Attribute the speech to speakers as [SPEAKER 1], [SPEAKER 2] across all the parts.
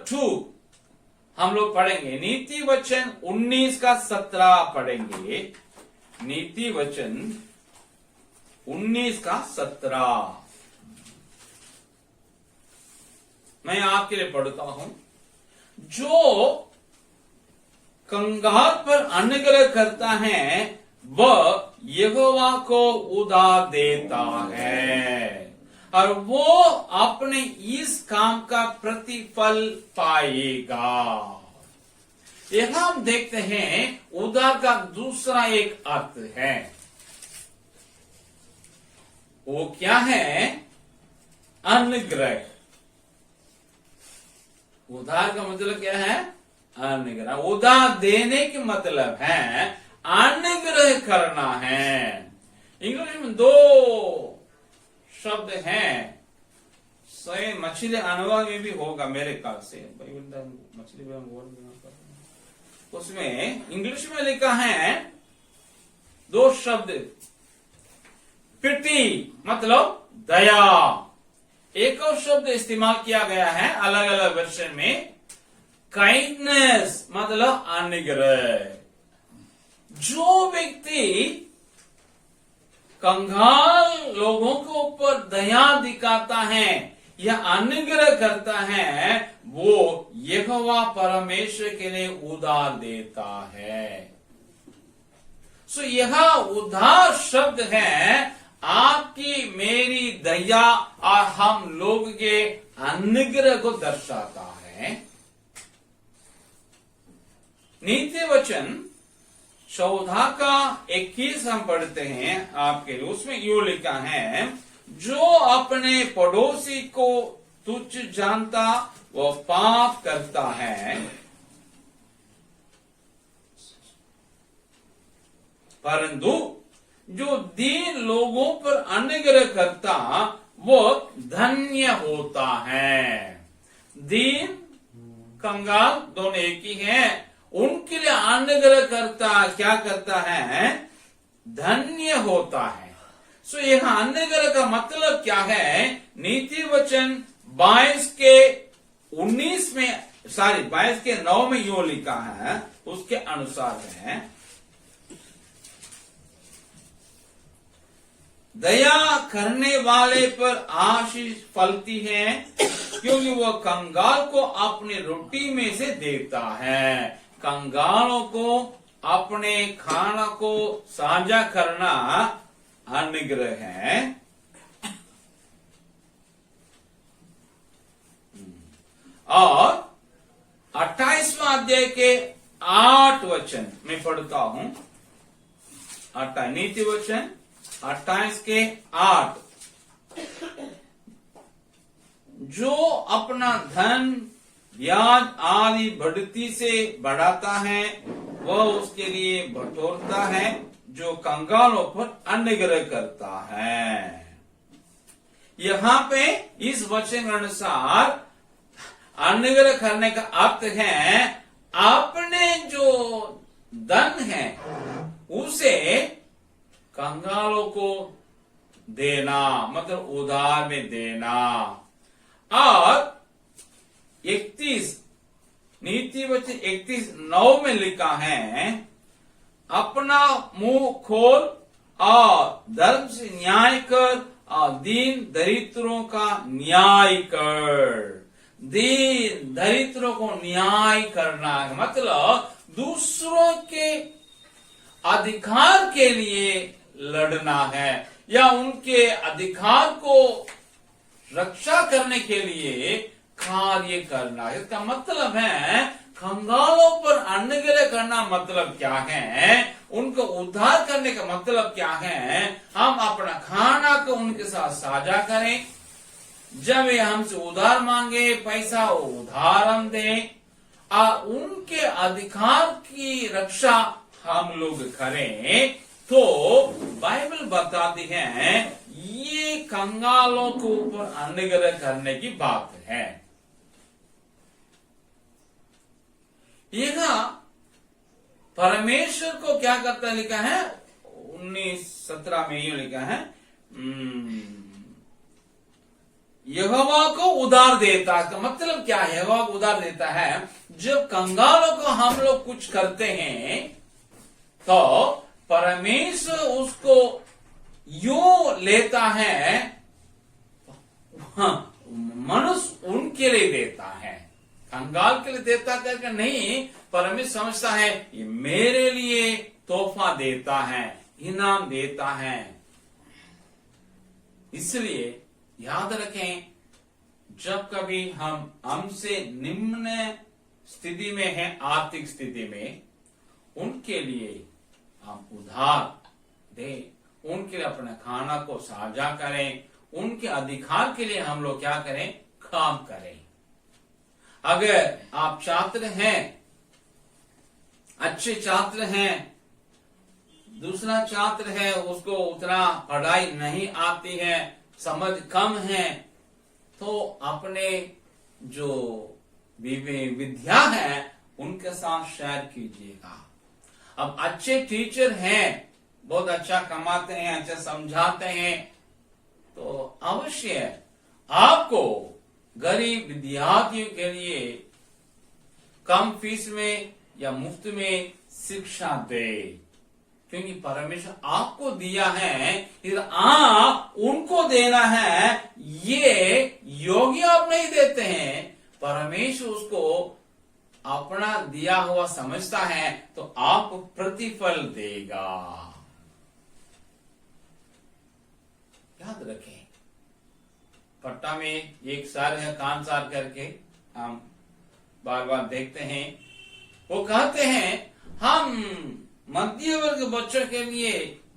[SPEAKER 1] 2 हम लोग पढ़ेंगे। नीति वचन 19 का 17 पढ़ेंगे। नीति वचन 19 का 17 मैं आपके लिए पढ़ता हूं। जो कंगाल पर अनुग्रह करता है वह यहोवा को उधार देता है और वो अपने इस काम का प्रतिफल पाएगा। यह हम देखते हैं उधार का दूसरा एक अर्थ है। वो क्या है? अनुग्रह। उधार का मतलब क्या है? अनुग्रह। उधार देने के मतलब है अनुग्रह करना है। इंग्लिश में 2 शब्द हैं, शायद मछली अनुवाद में भी होगा मेरे ख्याल से। मछली में उसमें इंग्लिश में लिखा है 2 शब्द, पिटी मतलब दया। एक और शब्द इस्तेमाल किया गया है अलग अलग वर्षन में, काइंडनेस मतलब अनुग्रह। जो व्यक्ति कंगाल लोगों के ऊपर दया दिखाता है या अनुग्रह करता है वो यहोवा परमेश्वर के लिए उधार देता है। सो यह उधार शब्द है आपकी मेरी दया और हम लोग के अनुग्रह को दर्शाता है। नीति वचन 14 का 21 हम पढ़ते हैं आपके लिए। उसमें यूं लिखा है, जो अपने पड़ोसी को तुच्छ जानता वह पाप करता है, परंतु जो दीन लोगों पर अनुग्रह करता वो धन्य होता है। दीन कंगाल दोनों एक ही हैं। उनके लिए अनुग्रह करता क्या करता है? धन्य होता है। सो यह अनुग्रह का मतलब क्या है? नीति वचन 22 के 19 में 22 के 9 में यो लिखा है, उसके अनुसार है, दया करने वाले पर आशीष फलती है क्योंकि वह कंगाल को अपनी रोटी में से देता है। कंगालों को अपने खाना को साझा करना अनुग्रह है। और 28वां अध्याय के 8 वचन मैं पढ़ता हूं। नीति वचन 28 के 8, जो अपना धन ब्याज आदि बढ़ती से बढ़ाता है वह उसके लिए बटोरता है, जो कंगालों पर अनुग्रह करता है। यहाँ पे इस वचन अनुसार अनुग्रह करने का अर्थ है अपने जो धन है उसे कंगालों को देना, मतलब उधार में देना। और 31 नीति वचन 31:9 में लिखा है, अपना मुंह खोल और धर्म से न्याय कर और दीन दरिद्रों का न्याय कर। दीन दरिद्रों को न्याय करना है मतलब दूसरों के अधिकार के लिए लड़ना है या उनके अधिकार को रक्षा करने के लिए कार्य करना है। इसका मतलब है कंगालों पर अनुग्रह करना मतलब क्या है, उनको उद्धार करने का मतलब क्या है। हम अपना खाना को उनके साथ साझा करें, जब वे हमसे उधार मांगे पैसा वो उधार हम दें और उनके अधिकार की रक्षा हम लोग करें। तो बाइबल बताती है ये कंगालों के ऊपर अनुग्रह करने की बात है। यह परमेश्वर को क्या करता लिखा है 19:17 में ये लिखा है, यहोवा को उधार देता है। इसका मतलब क्या है? यहोवा को उधार देता है, जब कंगालों को हम लोग कुछ करते हैं तो परमेश्वर उसको यूं लेता है, मनुष्य उनके लिए देता है, कंगाल के लिए देता करके नहीं। परमेश्वर समझता है ये मेरे लिए तोहफा देता है, इनाम देता है। इसलिए याद रखें, जब कभी हम हमसे निम्न स्थिति में हैं, आर्थिक स्थिति में, उनके लिए हम उधार दें, उनके लिए अपने खाना को साझा करें, उनके अधिकार के लिए हम लोग क्या करें? काम करें। अगर आप छात्र हैं, अच्छे छात्र हैं, दूसरा छात्र है उसको उतना पढ़ाई नहीं आती है, समझ कम है, तो अपने जो विद्या है उनके साथ शेयर कीजिएगा। अब अच्छे टीचर हैं, बहुत अच्छा कमाते हैं, अच्छा समझाते हैं, तो अवश्य आपको गरीब विद्यार्थियों के लिए कम फीस में या मुफ्त में शिक्षा दे, क्योंकि परमेश्वर आपको दिया है, फिर आप उनको देना है। ये योग्य आप नहीं देते हैं, परमेश्वर उसको अपना दिया हुआ समझता है, तो आपको प्रतिफल देगा। याद रखें, पट्टा में एक सार है, कान सार करके हम बार बार देखते हैं। वो कहते हैं हम मध्य वर्ग बच्चों के लिए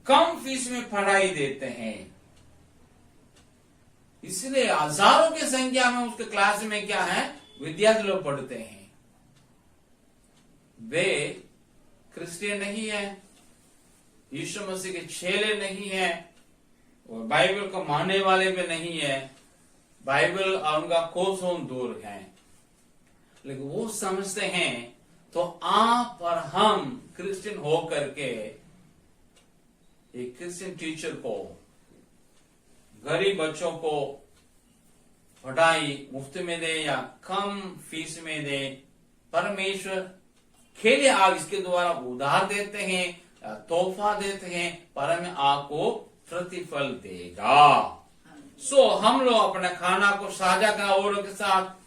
[SPEAKER 1] कम फीस में पढ़ाई देते हैं, इसलिए हजारों की संख्या में उसके क्लास में क्या है? विद्यार्थी लोग पढ़ते हैं। वे क्रिश्चियन नहीं है, यीशु मसीह के चेले नहीं है, और बाइबल को मानने वाले भी नहीं है, बाइबल और उनका कोसों दूर है। लेकिन वो समझते हैं, तो आप और हम क्रिश्चियन होकर के एक क्रिश्चियन टीचर को, गरीब बच्चों को पढ़ाई मुफ्त में दे या कम फीस में दे, परमेश्वर के लिए आप इसके द्वारा उधार देते हैं, तोहफा देते हैं, परमेश्वर आपको प्रतिफल देगा। सो हम लोग अपने खाना को साझा करना औरों के साथ,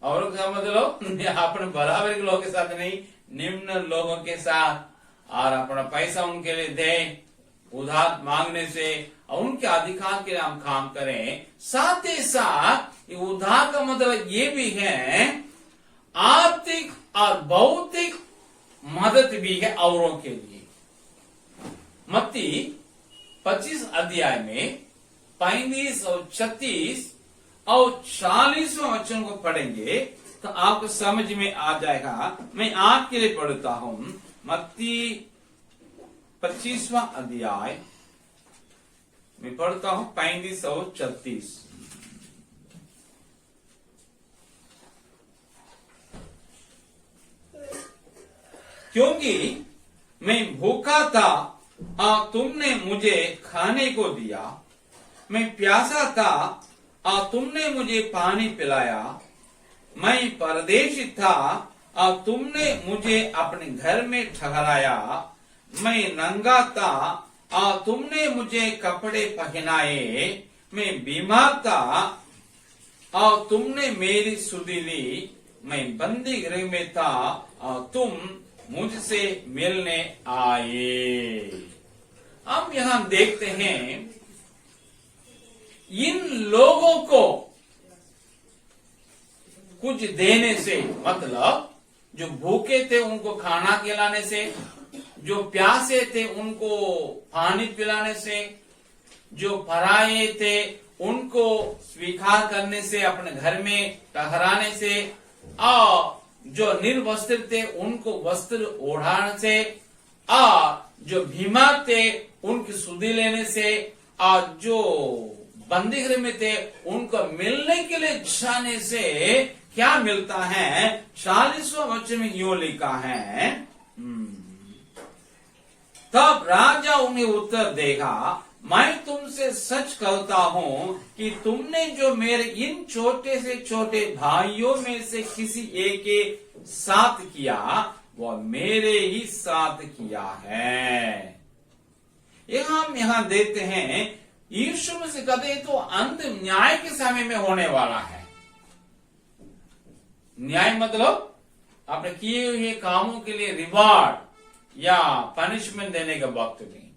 [SPEAKER 1] और मतलब अपने बराबर के लोगों के साथ नहीं, निम्न लोगों के साथ, और अपना पैसा उनके लिए दें उधार मांगने से, और उनके अधिकार के लिए हम काम करें। साथ ही साथ ये उधार का मतलब ये भी है आर्थिक और भौतिक मदद भी है औरों के लिए। मत्ती 25 अध्याय में 35 और 36 और 40वां वचन को पढ़ेंगे तो आपको समझ में आ जाएगा। मैं आपके लिए पढ़ता हूं, मत्ती 25वां अध्याय मैं पढ़ता हूं 35 और 36। क्योंकि मैं भूखा था और तुमने मुझे खाने को दिया, मैं प्यासा था और तुमने मुझे पानी पिलाया, मैं परदेशी था और तुमने मुझे अपने घर में ठहराया, मैं नंगा था और तुमने मुझे कपड़े पहनाए, मैं बीमार था और तुमने मेरी सुधि ली, मैं बंदी गृह में था और तुम मुझसे मिलने आए। हम यहां देखते हैं इन लोगों को कुछ देने से, मतलब जो भूखे थे उनको खाना खिलाने से, जो प्यासे थे उनको पानी पिलाने से, जो पराये थे उनको स्वीकार करने से, अपने घर में ठहराने से, और जो निर्वस्त्र थे उनको वस्त्र ओढ़ाने से, और जो बीमार थे उनकी सुधि लेने से, और जो बंदी गृह में थे उनको मिलने के लिए जाने से क्या मिलता है? 40वां वचन में यूं लिखा है, तब राजा उन्हें उत्तर देगा, मैं तुमसे सच कहता हूं कि तुमने जो मेरे इन छोटे से छोटे भाइयों में से किसी एक के साथ किया वह मेरे ही साथ किया है। हम यहाँ देते हैं यीशु मसीह कहते हैं तो अंत न्याय के समय में होने वाला है। न्याय मतलब अपने किए हुए कामों के लिए रिवार्ड या पनिशमेंट देने का वक्त नहीं,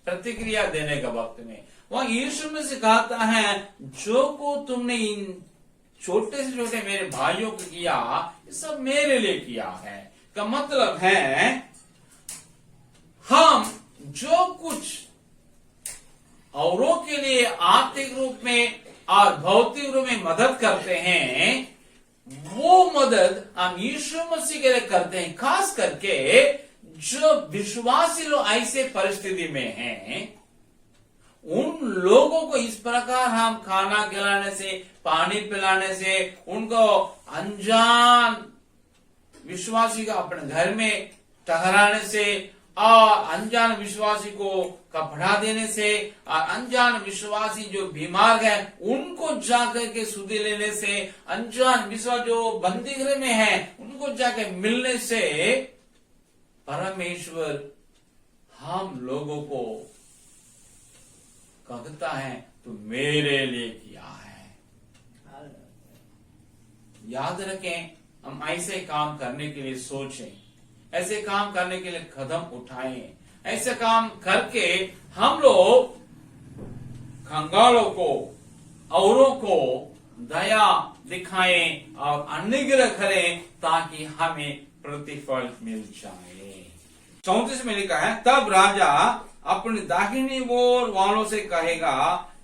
[SPEAKER 1] प्रतिक्रिया देने का वक्त नहीं। वह यीशु में से कहता है जो को तुमने इन छोटे से छोटे मेरे भाइयों को किया ये सब मेरे लिए किया है। का मतलब है हम जो कुछ औरों के लिए आर्थिक रूप में और भौतिक रूप में मदद करते हैं वो मदद हम यीशु मसीह के लिए करते हैं। खास करके जो विश्वासी लोग ऐसे परिस्थिति में हैं उन लोगों को इस प्रकार हम खाना खिलाने से पानी पिलाने से उनको अनजान विश्वासी को अपने घर में ठहराने से और अनजान विश्वासी को कपड़ा देने से और अनजान विश्वासी जो बीमार है उनको जाकर के सुधि लेने से, अनजान विश्वास जो बंदी गृह में है उनको जाकर मिलने से परमेश्वर हम लोगों को कहता है तो मेरे लिए किया है। याद रखें हम ऐसे काम करने के लिए सोचें, ऐसे काम करने के लिए कदम उठाएं, ऐसे काम करके हम लोग कंगालों को औरों को दया दिखाएं और अनुग्रह करें ताकि हमें प्रतिफल मिल जाए। 34 में लिखा है तब राजा अपनी दाहिनी ओर वालों से कहेगा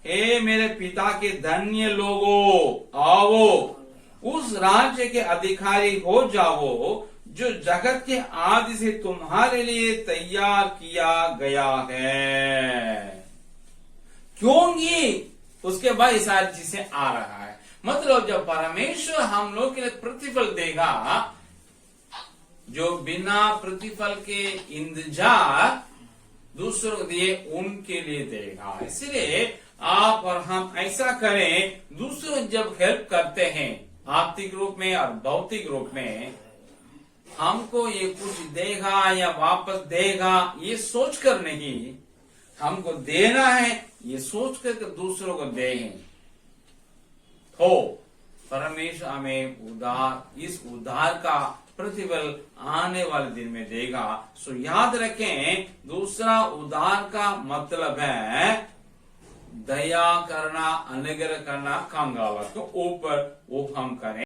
[SPEAKER 1] हे मेरे पिता के धन्य लोगों आओ उस राज्य के अधिकारी हो जाओ जो जगत के आदि से तुम्हारे लिए तैयार किया गया है। क्योंकि उसके बाद सारी चीजें आ रहा है। मतलब जब परमेश्वर हम लोग के लिए प्रतिफल देगा जो बिना प्रतिफल के इंतजार दूसरों को दिए उनके लिए देगा। इसलिए आप और हम ऐसा करें, दूसरों जब हेल्प करते हैं आर्थिक रूप में और भौतिक रूप में, हमको ये कुछ देगा या वापस देगा ये सोचकर नहीं, हमको देना है ये सोचकर दूसरों को दें तो परमेश्वर हमें इस उद्धार का प्रतिफल आने वाले दिन में देगा। सो याद रखें दूसरा उद्धार का मतलब है दया करना, अनुग्रह करना कंगाल के ऊपर, वो हम करें।